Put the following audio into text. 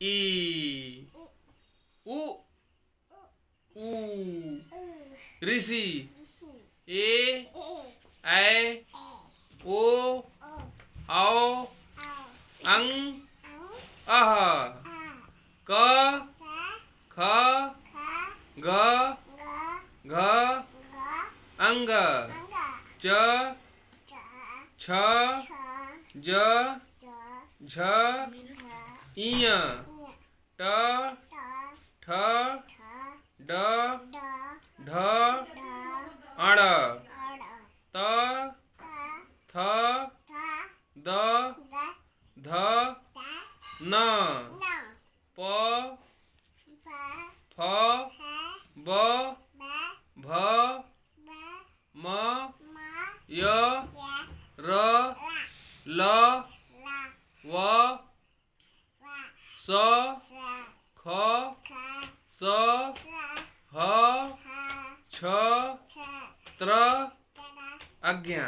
ઈ ઉ ઉ ऋषि ए ऐ ओ औ अं अह क ख ग घ अंग च छ ज झ इय ट ठ ड ढ अण त थ द ध न प फ ब भ म य र ल व स ख स ह छ त्र अज्ञा।